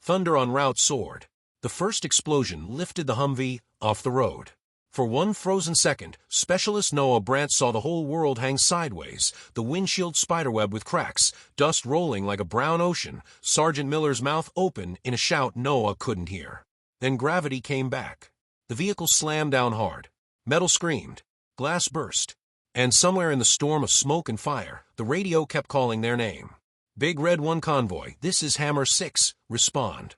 Thunder on route soared. The first explosion lifted the Humvee off the road. For one frozen second, Specialist Noah Brandt saw the whole world hang sideways, the windshield spiderweb with cracks, dust rolling like a brown ocean, Sergeant Miller's mouth open in a shout Noah couldn't hear. Then gravity came back. The vehicle slammed down hard. Metal screamed. Glass burst. And somewhere in the storm of smoke and fire, the radio kept calling their name. Big Red 1 convoy, this is Hammer 6, respond.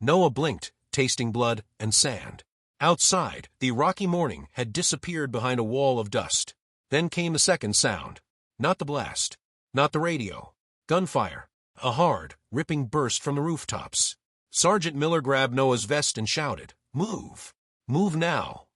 Noah blinked, tasting blood and sand. Outside, the Iraqi morning had disappeared behind a wall of dust. Then came the second sound. Not the blast. Not the radio. Gunfire. A hard, ripping burst from the rooftops. Sergeant Miller grabbed Noah's vest and shouted, "Move! Move now!"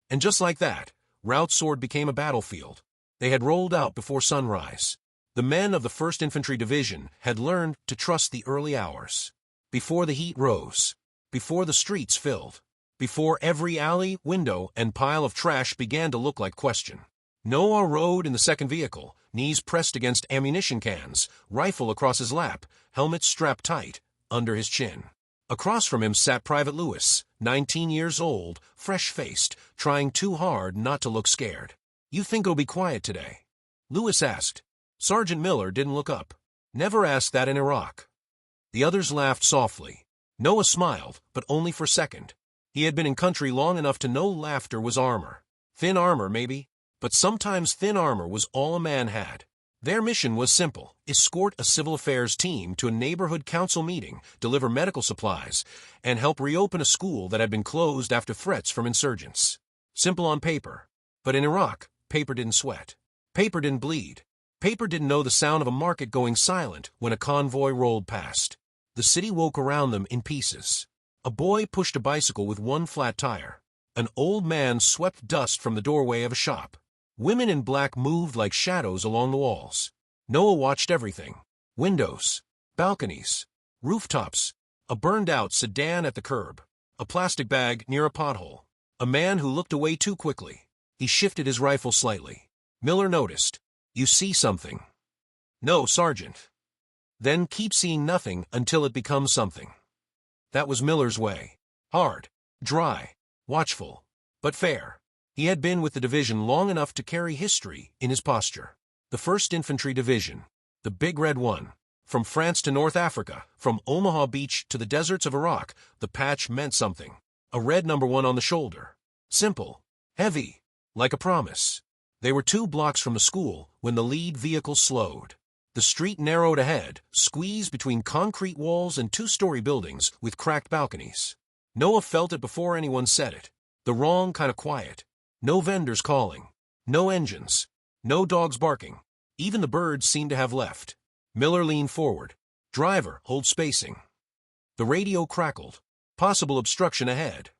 And just like that, Route Sword became a battlefield. They had rolled out before sunrise. The men of the 1st Infantry Division had learned to trust the early hours. Before the heat rose. Before the streets filled. Before every alley, window, and pile of trash began to look like question. Noah rode in the second vehicle, knees pressed against ammunition cans, rifle across his lap, helmet strapped tight under his chin. Across from him sat Private Lewis, 19 years old, fresh-faced, trying too hard not to look scared. "You think it'll be quiet today?" Lewis asked. Sergeant Miller didn't look up. Never asked that in Iraq. The others laughed softly. Noah smiled, but only for a second. He had been in country long enough to know laughter was armor. Thin armor, maybe, but sometimes thin armor was all a man had. Their mission was simple: escort a civil affairs team to a neighborhood council meeting, deliver medical supplies, and help reopen a school that had been closed after threats from insurgents. Simple on paper. But in Iraq, paper didn't sweat. Paper didn't bleed. Paper didn't know the sound of a market going silent when a convoy rolled past. The city woke around them in pieces. A boy pushed a bicycle with one flat tire. An old man swept dust from the doorway of a shop. Women in black moved like shadows along the walls. Noah watched everything. Windows, balconies, rooftops, a burned-out sedan at the curb, a plastic bag near a pothole, a man who looked away too quickly. He shifted his rifle slightly. Miller noticed. "You see something?" "No, Sergeant." "Then keep seeing nothing until it becomes something." That was Miller's way. Hard, dry, watchful, but fair. He had been with the division long enough to carry history in his posture. The 1st Infantry Division, the Big Red 1. From France to North Africa, from Omaha Beach to the deserts of Iraq, the patch meant something. A red number 1 on the shoulder. Simple, heavy, like a promise. They were 2 blocks from the school when the lead vehicle slowed. The street narrowed ahead, squeezed between concrete walls and 2-story buildings with cracked balconies. Noah felt it before anyone said it. The wrong kind of quiet. No vendors calling. No engines. No dogs barking. Even the birds seemed to have left. Miller leaned forward. "Driver, hold spacing." The radio crackled. Possible obstruction ahead.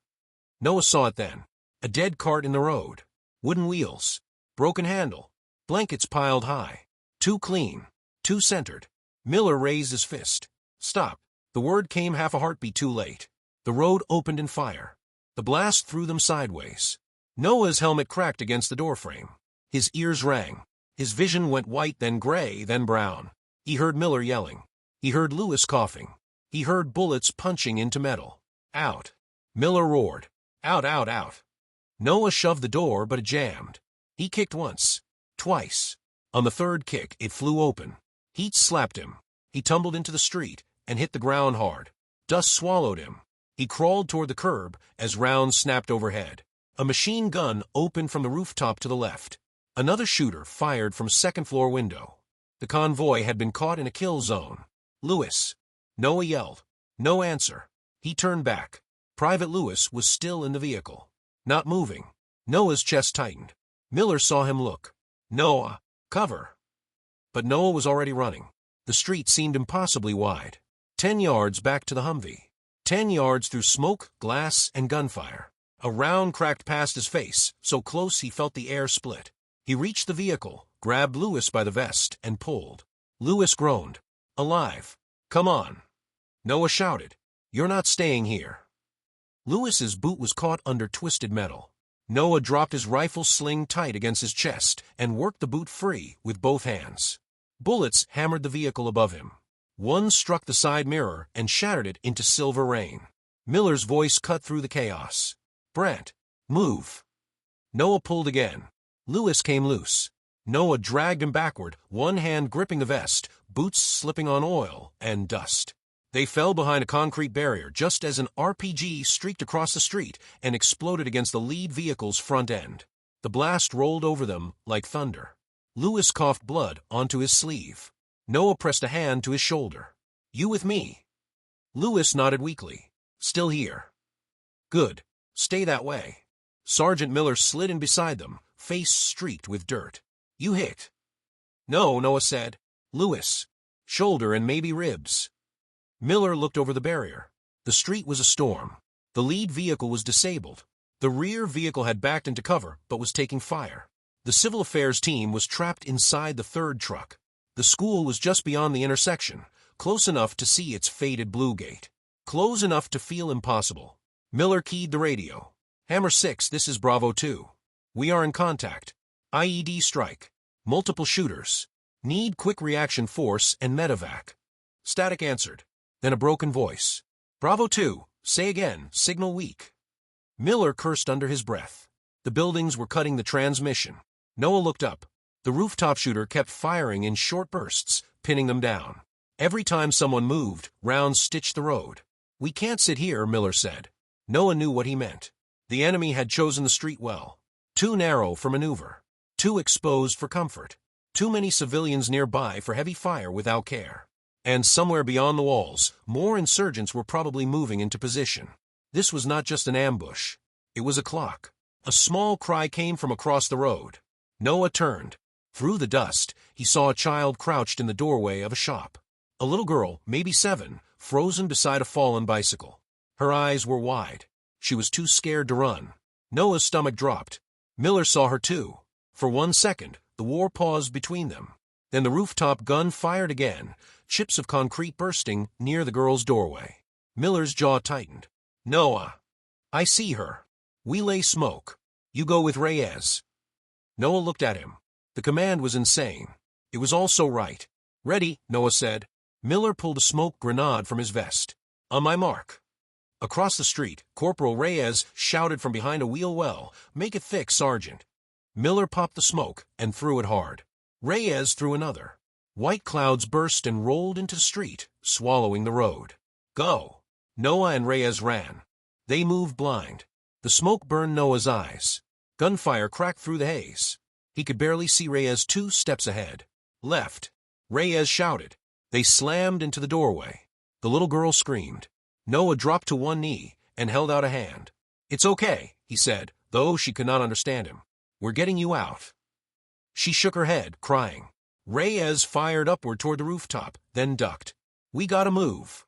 Noah saw it then. A dead cart in the road. Wooden wheels. Broken handle. Blankets piled high. Too clean. Too centered. Miller raised his fist. "Stop." The word came half a heartbeat too late. The road opened in fire. The blast threw them sideways. Noah's helmet cracked against the doorframe. His ears rang. His vision went white, then gray, then brown. He heard Miller yelling. He heard Lewis coughing. He heard bullets punching into metal. "Out." Miller roared. "Out, out, out." Noah shoved the door, but it jammed. He kicked once. Twice. On the third kick, it flew open. Heat slapped him. He tumbled into the street and hit the ground hard. Dust swallowed him. He crawled toward the curb as rounds snapped overhead. A machine gun opened from the rooftop to the left. Another shooter fired from a second-floor window. The convoy had been caught in a kill zone. "Lewis." Noah yelled. No answer. He turned back. Private Lewis was still in the vehicle. Not moving. Noah's chest tightened. Miller saw him look. "Noah, cover." But Noah was already running. The street seemed impossibly wide. 10 yards back to the Humvee. 10 yards through smoke, glass, and gunfire. A round cracked past his face, so close he felt the air split. He reached the vehicle, grabbed Lewis by the vest, and pulled. Lewis groaned. "Alive. Come on." Noah shouted, "You're not staying here." Lewis's boot was caught under twisted metal. Noah dropped his rifle sling tight against his chest and worked the boot free with both hands. Bullets hammered the vehicle above him. One struck the side mirror and shattered it into silver rain. Miller's voice cut through the chaos. "Brant, move." Noah pulled again. Lewis came loose. Noah dragged him backward, one hand gripping the vest, boots slipping on oil and dust. They fell behind a concrete barrier just as an RPG streaked across the street and exploded against the lead vehicle's front end. The blast rolled over them like thunder. Lewis coughed blood onto his sleeve. Noah pressed a hand to his shoulder. "You with me?" Lewis nodded weakly. "Still here." "Good. Stay that way." Sergeant Miller slid in beside them, face streaked with dirt. "You hit?" "No," Noah said. "Lewis. Shoulder and maybe ribs." Miller looked over the barrier. The street was a storm. The lead vehicle was disabled. The rear vehicle had backed into cover but was taking fire. The civil affairs team was trapped inside the third truck. The school was just beyond the intersection, close enough to see its faded blue gate. Close enough to feel impossible. Miller keyed the radio. "Hammer 6, this is Bravo 2. We are in contact. IED strike. Multiple shooters. Need quick reaction force and medevac." Static answered. Then a broken voice. "Bravo 2, say again, signal weak." Miller cursed under his breath. The buildings were cutting the transmission. Noah looked up. The rooftop shooter kept firing in short bursts, pinning them down. Every time someone moved, rounds stitched the road. "We can't sit here," Miller said. Noah knew what he meant. The enemy had chosen the street well. Too narrow for maneuver. Too exposed for comfort. Too many civilians nearby for heavy fire without care. And somewhere beyond the walls, more insurgents were probably moving into position. This was not just an ambush. It was a clock. A small cry came from across the road. Noah turned. Through the dust, he saw a child crouched in the doorway of a shop. A little girl, maybe 7, frozen beside a fallen bicycle. Her eyes were wide. She was too scared to run. Noah's stomach dropped. Miller saw her too. For 1 second, the war paused between them. Then the rooftop gun fired again, chips of concrete bursting near the girl's doorway. Miller's jaw tightened. "Noah, I see her. We lay smoke. You go with Reyes." Noah looked at him. The command was insane. It was also right. "Ready," Noah said. Miller pulled a smoke grenade from his vest. "On my mark." Across the street, Corporal Reyes shouted from behind a wheel well, "Make it thick, Sergeant." Miller popped the smoke and threw it hard. Reyes threw another. White clouds burst and rolled into the street, swallowing the road. "Go." Noah and Reyes ran. They moved blind. The smoke burned Noah's eyes. Gunfire cracked through the haze. He could barely see Reyes 2 steps ahead. "Left." Reyes shouted. They slammed into the doorway. The little girl screamed. Noah dropped to one knee and held out a hand. "It's okay," he said, though she could not understand him. "We're getting you out." She shook her head, crying. Reyes fired upward toward the rooftop, then ducked. "We gotta move."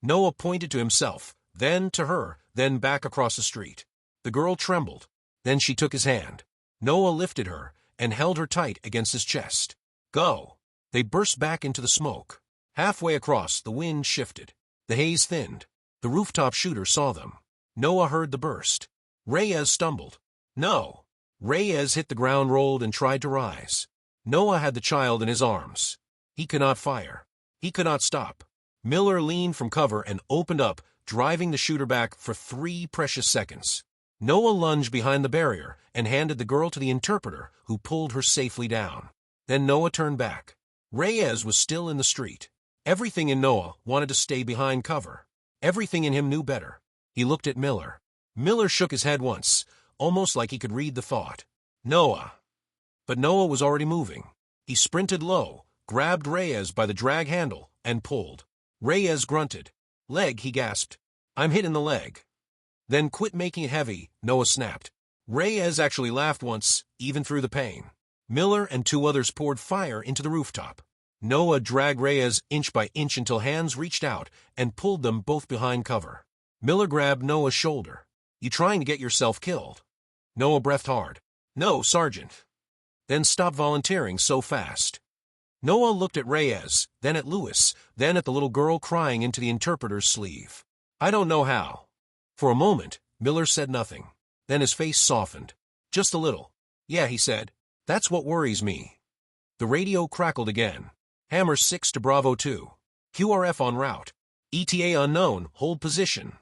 Noah pointed to himself, then to her, then back across the street. The girl trembled. Then she took his hand. Noah lifted her and held her tight against his chest. "Go." They burst back into the smoke. Halfway across, the wind shifted. The haze thinned. The rooftop shooter saw them. Noah heard the burst. Reyes stumbled. "No." Reyes hit the ground, rolled, and tried to rise. Noah had the child in his arms. He could not fire. He could not stop. Miller leaned from cover and opened up, driving the shooter back for 3 precious seconds. Noah lunged behind the barrier and handed the girl to the interpreter, who pulled her safely down. Then Noah turned back. Reyes was still in the street. Everything in Noah wanted to stay behind cover. Everything in him knew better. He looked at Miller. Miller shook his head once, almost like he could read the thought. "Noah." But Noah was already moving. He sprinted low, grabbed Reyes by the drag handle, and pulled. Reyes grunted. "Leg," he gasped. "I'm hit in the leg." "Then quit making it heavy," Noah snapped. Reyes actually laughed once, even through the pain. Miller and 2 others poured fire into the rooftop. Noah dragged Reyes inch by inch until hands reached out and pulled them both behind cover. Miller grabbed Noah's shoulder. "You trying to get yourself killed?" Noah breathed hard. "No, Sergeant." "Then stop volunteering so fast." Noah looked at Reyes, then at Lewis, then at the little girl crying into the interpreter's sleeve. "I don't know how." For a moment, Miller said nothing. Then his face softened. "Just a little." "Yeah," he said. "That's what worries me." The radio crackled again. "Hammer 6 to Bravo 2. QRF en route. ETA unknown, hold position.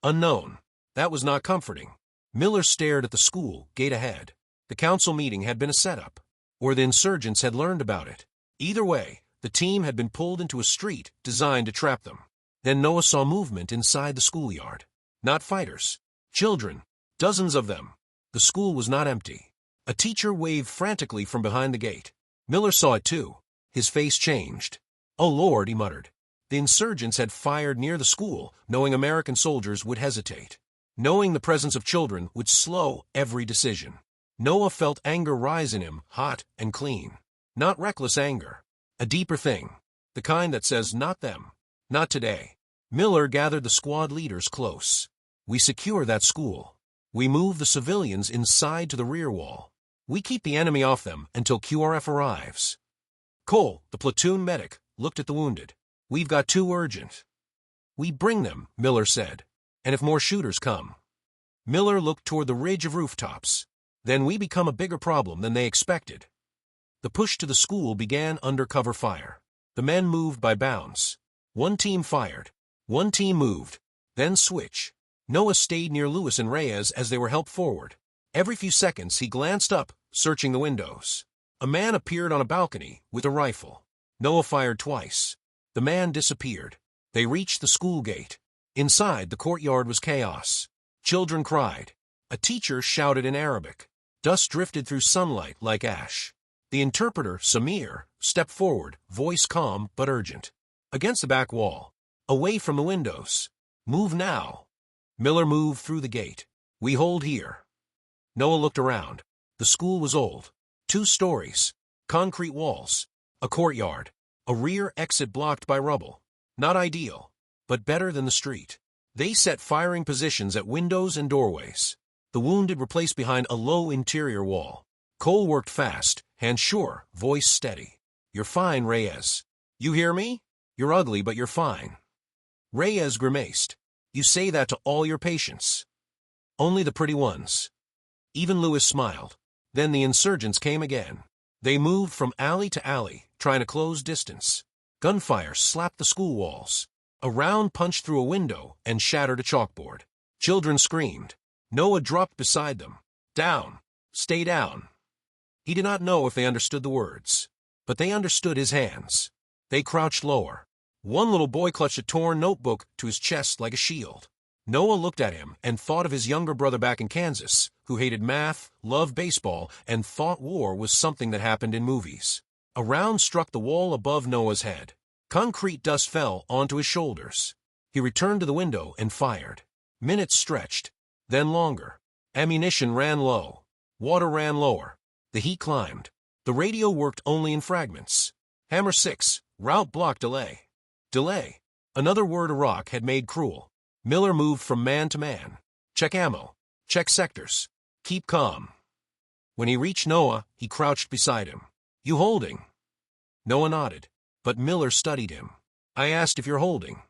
Unknown. That was not comforting. Miller stared at the school gate ahead. The council meeting had been a setup, or the insurgents had learned about it. Either way, the team had been pulled into a street designed to trap them. Then Noah saw movement inside the schoolyard. Not fighters. Children. Dozens of them. The school was not empty. A teacher waved frantically from behind the gate. Miller saw it too. His face changed. "Oh Lord," he muttered. The insurgents had fired near the school, knowing American soldiers would hesitate. Knowing the presence of children would slow every decision. Noah felt anger rise in him, hot and clean. Not reckless anger. A deeper thing. The kind that says, not them. Not today. Miller gathered the squad leaders close. "We secure that school. We move the civilians inside to the rear wall. We keep the enemy off them until QRF arrives." Cole, the platoon medic, looked at the wounded. "We've got two urgent." "We bring them," Miller said. "And if more shooters come." Miller looked toward the ridge of rooftops. "Then we become a bigger problem than they expected." The push to the school began under cover fire. The men moved by bounds. One team fired. One team moved. Then switch. Noah stayed near Lewis and Reyes as they were helped forward. Every few seconds he glanced up, searching the windows. A man appeared on a balcony with a rifle. Noah fired twice. The man disappeared. They reached the school gate. Inside, the courtyard was chaos. Children cried. A teacher shouted in Arabic. Dust drifted through sunlight like ash. The interpreter, Samir, stepped forward, voice calm but urgent. "Against the back wall. Away from the windows. Move now." Miller moved through the gate. "We hold here." Noah looked around. The school was old. 2 stories. Concrete walls. A courtyard. A rear exit blocked by rubble. Not ideal, but better than the street. They set firing positions at windows and doorways. The wounded were placed behind a low interior wall. Cole worked fast, hands sure, voice steady. "You're fine, Reyes. You hear me? You're ugly, but you're fine." Reyes grimaced. "You say that to all your patients." "Only the pretty ones." Even Lewis smiled. Then the insurgents came again. They moved from alley to alley, trying to close distance. Gunfire slapped the school walls. A round punched through a window and shattered a chalkboard. Children screamed. Noah dropped beside them. "Down! Stay down!" He did not know if they understood the words, but they understood his hands. They crouched lower. One little boy clutched a torn notebook to his chest like a shield. Noah looked at him and thought of his younger brother back in Kansas, who hated math, loved baseball, and thought war was something that happened in movies. A round struck the wall above Noah's head. Concrete dust fell onto his shoulders. He returned to the window and fired. Minutes stretched, then longer. Ammunition ran low. Water ran lower. The heat climbed. The radio worked only in fragments. Hammer 6, route block delay. Delay. Another word Iraq had made cruel. Miller moved from man to man. Check ammo. Check sectors. Keep calm. When he reached Noah, he crouched beside him. "You holding?" Noah nodded, but Miller studied him. "I asked if you're holding."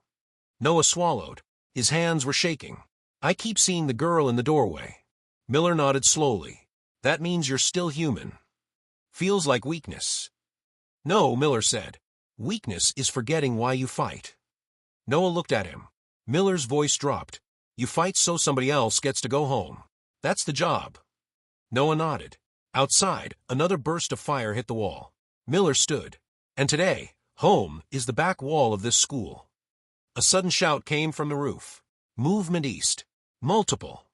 Noah swallowed. His hands were shaking. "I keep seeing the girl in the doorway." Miller nodded slowly. "That means you're still human." "Feels like weakness." "No," Miller said. "Weakness is forgetting why you fight." Noah looked at him. Miller's voice dropped. "You fight so somebody else gets to go home. That's the job." Noah nodded. Outside, another burst of fire hit the wall. Miller stood. "And today, home is the back wall of this school." A sudden shout came from the roof. "Movement east. Multiple."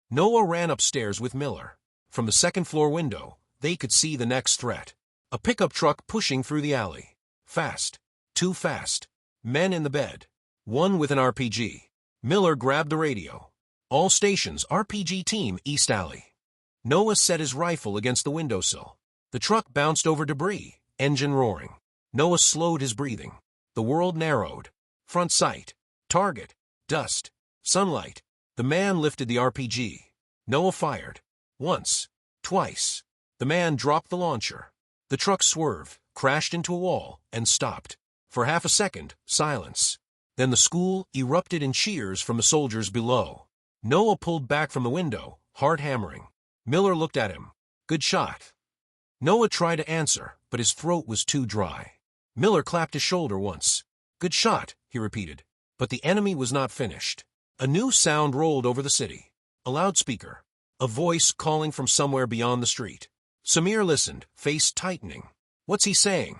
Noah ran upstairs with Miller. From the second-floor window, they could see the next threat. A pickup truck pushing through the alley. Fast. Too fast. Men in the bed. One with an RPG. Miller grabbed the radio. "All stations, RPG team, East Alley." Noah set his rifle against the windowsill. The truck bounced over debris, engine roaring. Noah slowed his breathing. The world narrowed. Front sight. Target. Dust. Sunlight. The man lifted the RPG. Noah fired. Once. Twice. The man dropped the launcher. The truck swerved, crashed into a wall, and stopped. For half a second, silence. Then the school erupted in cheers from the soldiers below. Noah pulled back from the window, heart hammering. Miller looked at him. "Good shot." Noah tried to answer, but his throat was too dry. Miller clapped his shoulder once. Good shot, he repeated. But the enemy was not finished. A new sound rolled over the city. A loudspeaker. A voice calling from somewhere beyond the street. Samir listened, face tightening. What's he saying?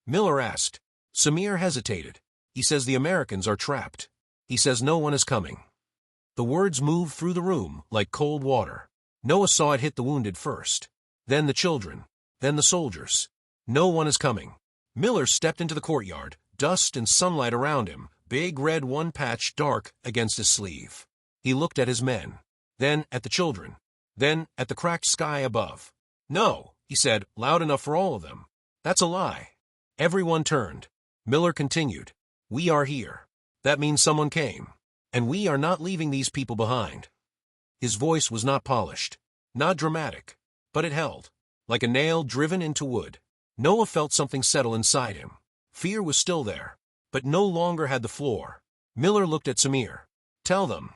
Miller asked. Samir hesitated. He says the Americans are trapped. He says no one is coming. The words moved through the room like cold water. Noah saw it hit the wounded first. Then the children. Then the soldiers. No one is coming. Miller stepped into the courtyard, dust and sunlight around him, big red one patch dark against his sleeve. He looked at his men. Then at the children. Then at the cracked sky above. No, he said, loud enough for all of them. That's a lie. Everyone turned. Miller continued. We are here. That means someone came. And we are not leaving these people behind. His voice was not polished, not dramatic, but it held, like a nail driven into wood. Noah felt something settle inside him. Fear was still there, but no longer had the floor. Miller looked at Samir. Tell them.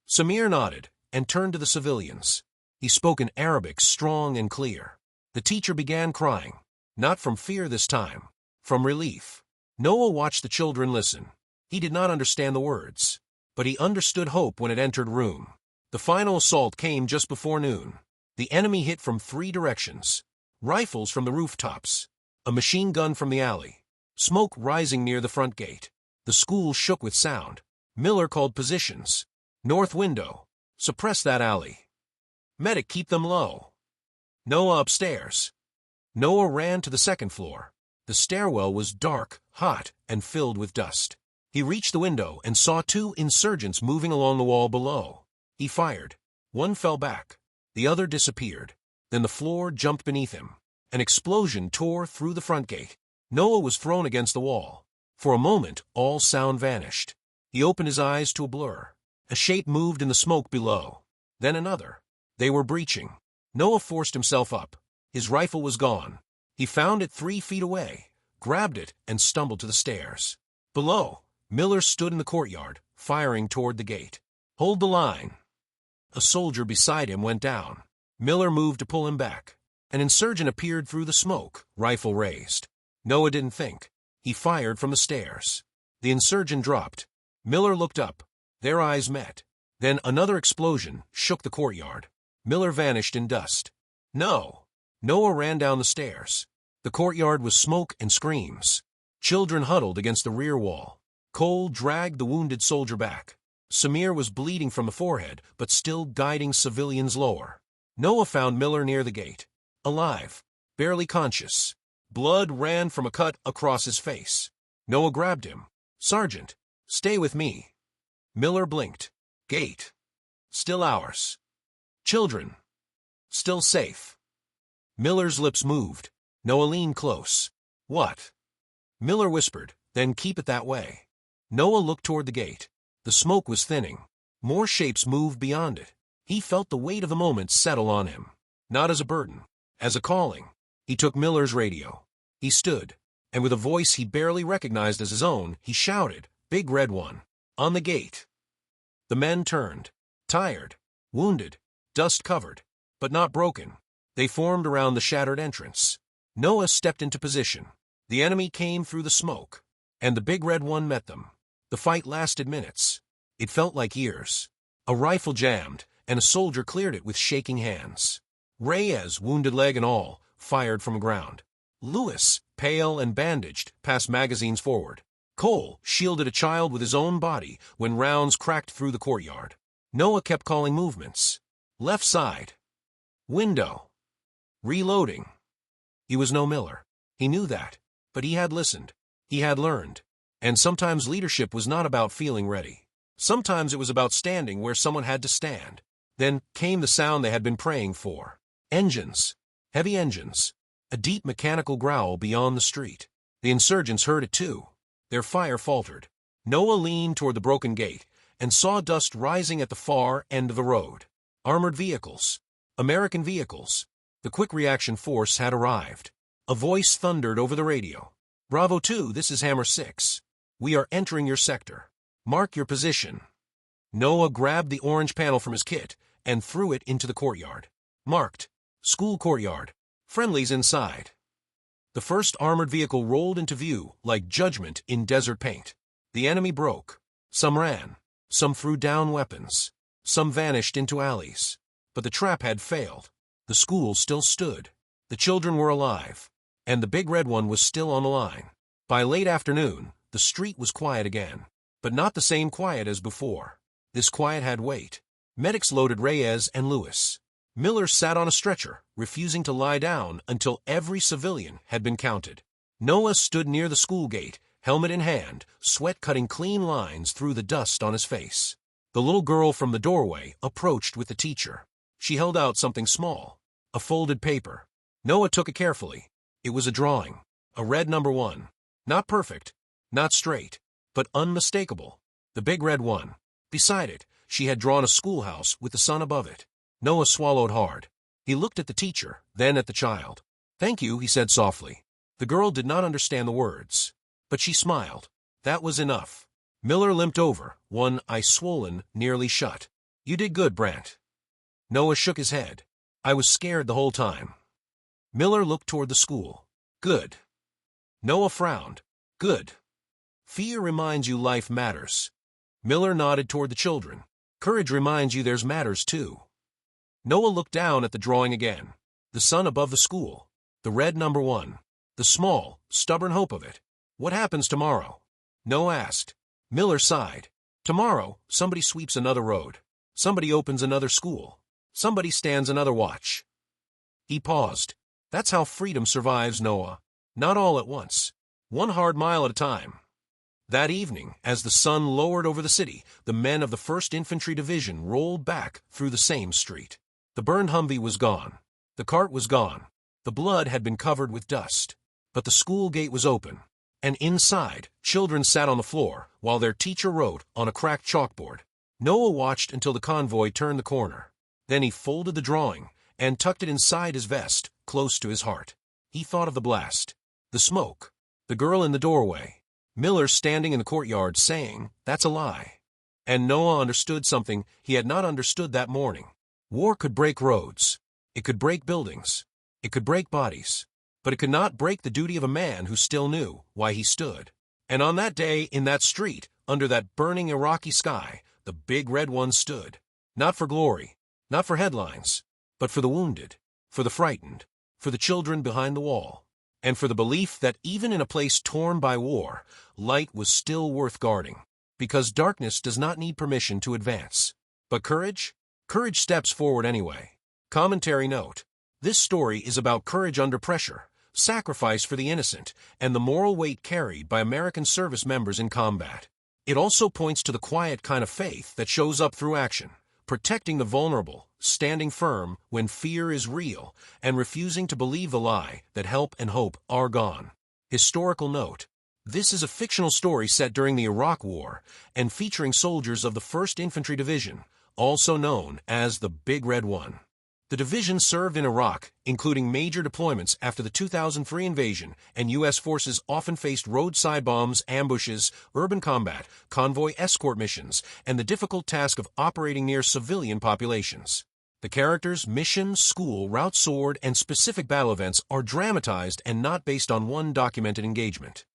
Samir nodded and turned to the civilians. He spoke in Arabic, strong and clear. The teacher began crying, not from fear this time, from relief. Noah watched the children listen. He did not understand the words, but he understood hope when it entered room. The final assault came just before noon. The enemy hit from 3 directions. Rifles from the rooftops. A machine gun from the alley. Smoke rising near the front gate. The school shook with sound. Miller called positions. North window. Suppress that alley. Medic, keep them low. Noah upstairs. Noah ran to the second floor. The stairwell was dark, hot, and filled with dust. He reached the window and saw 2 insurgents moving along the wall below. He fired. One fell back. The other disappeared. Then the floor jumped beneath him. An explosion tore through the front gate. Noah was thrown against the wall. For a moment, all sound vanished. He opened his eyes to a blur. A shape moved in the smoke below. Then another. They were breaching. Noah forced himself up. His rifle was gone. He found it 3 feet away, grabbed it, and stumbled to the stairs. Below, Miller stood in the courtyard, firing toward the gate. Hold the line. A soldier beside him went down. Miller moved to pull him back. An insurgent appeared through the smoke, rifle raised. Noah didn't think. He fired from the stairs. The insurgent dropped. Miller looked up. Their eyes met. Then another explosion shook the courtyard. Miller vanished in dust. No. Noah ran down the stairs. The courtyard was smoke and screams. Children huddled against the rear wall. Cole dragged the wounded soldier back. Samir was bleeding from the forehead, but still guiding civilians lower. Noah found Miller near the gate. Alive. Barely conscious. Blood ran from a cut across his face. Noah grabbed him. Sergeant, stay with me. Miller blinked. Gate. Still ours. Children. Still safe. Miller's lips moved. Noah leaned close. What? Miller whispered, then keep it that way. Noah looked toward the gate. The smoke was thinning. More shapes moved beyond it. He felt the weight of the moment settle on him. Not as a burden, as a calling. He took Miller's radio. He stood, and with a voice he barely recognized as his own, he shouted, Big Red One, on the gate. The men turned, tired, wounded, dust-covered, but not broken. They formed around the shattered entrance. Noah stepped into position. The enemy came through the smoke, and the Big Red One met them. The fight lasted minutes. It felt like years. A rifle jammed, and a soldier cleared it with shaking hands. Reyes, wounded leg and all, fired from ground. Lewis, pale and bandaged, passed magazines forward. Cole shielded a child with his own body when rounds cracked through the courtyard. Noah kept calling movements. Left side. Window. Reloading. He was no Miller. He knew that. But he had listened. He had learned. And sometimes leadership was not about feeling ready. Sometimes it was about standing where someone had to stand. Then came the sound they had been praying for. Engines. Heavy engines. A deep mechanical growl beyond the street. The insurgents heard it too. Their fire faltered. Noah leaned toward the broken gate and saw dust rising at the far end of the road. Armored vehicles. American vehicles. The quick reaction force had arrived. A voice thundered over the radio. Bravo 2, this is Hammer 6. We are entering your sector. Mark your position. Noah grabbed the orange panel from his kit and threw it into the courtyard. Marked. School courtyard. Friendlies inside. The first armored vehicle rolled into view like judgment in desert paint. The enemy broke. Some ran. Some threw down weapons. Some vanished into alleys. But the trap had failed. The school still stood. The children were alive. And the big red one was still on the line. By late afternoon, the street was quiet again. But not the same quiet as before. This quiet had weight. Medics loaded Reyes and Lewis. Miller sat on a stretcher, refusing to lie down until every civilian had been counted. Noah stood near the school gate, helmet in hand, sweat cutting clean lines through the dust on his face. The little girl from the doorway approached with the teacher. She held out something small, a folded paper. Noah took it carefully. It was a drawing, a red number 1. Not perfect, not straight, but unmistakable. The big red one. Beside it, she had drawn a schoolhouse with the sun above it. Noah swallowed hard. He looked at the teacher, then at the child. "Thank you," he said softly. The girl did not understand the words, but she smiled. That was enough. Miller limped over, one eye swollen, nearly shut. "You did good, Brant." Noah shook his head. "I was scared the whole time." Miller looked toward the school. "Good." Noah frowned. "Good. Fear reminds you life matters." Miller nodded toward the children. "Courage reminds you there's matters too." Noah looked down at the drawing again. The sun above the school. The red number 1. The small, stubborn hope of it. "What happens tomorrow?" Noah asked. Miller sighed. "Tomorrow, somebody sweeps another road. Somebody opens another school. Somebody stands another watch." He paused. "That's how freedom survives, Noah. Not all at once. One hard mile at a time." That evening, as the sun lowered over the city, the men of the 1st Infantry Division rolled back through the same street. The burned Humvee was gone. The cart was gone. The blood had been covered with dust. But the school gate was open. And inside, children sat on the floor, while their teacher wrote on a cracked chalkboard. Noah watched until the convoy turned the corner. Then he folded the drawing and tucked it inside his vest, close to his heart. He thought of the blast, the smoke, the girl in the doorway, Miller standing in the courtyard saying, "That's a lie." And Noah understood something he had not understood that morning. War could break roads. It could break buildings. It could break bodies. But it could not break the duty of a man who still knew why he stood. And on that day, in that street, under that burning Iraqi sky, the big red one stood. Not for glory, not for headlines, but for the wounded, for the frightened, for the children behind the wall, and for the belief that even in a place torn by war, light was still worth guarding, because darkness does not need permission to advance. But courage? Courage steps forward anyway. Commentary note: this story is about courage under pressure, sacrifice for the innocent, and the moral weight carried by American service members in combat. It also points to the quiet kind of faith that shows up through action, protecting the vulnerable, standing firm when fear is real, and refusing to believe the lie that help and hope are gone. Historical note: this is a fictional story set during the Iraq War and featuring soldiers of the 1st Infantry Division, also known as the Big Red One. The division served in Iraq, including major deployments after the 2003 invasion, and U.S. forces often faced roadside bombs, ambushes, urban combat, convoy escort missions, and the difficult task of operating near civilian populations. The characters, mission, school, route sword, and specific battle events are dramatized and not based on one documented engagement.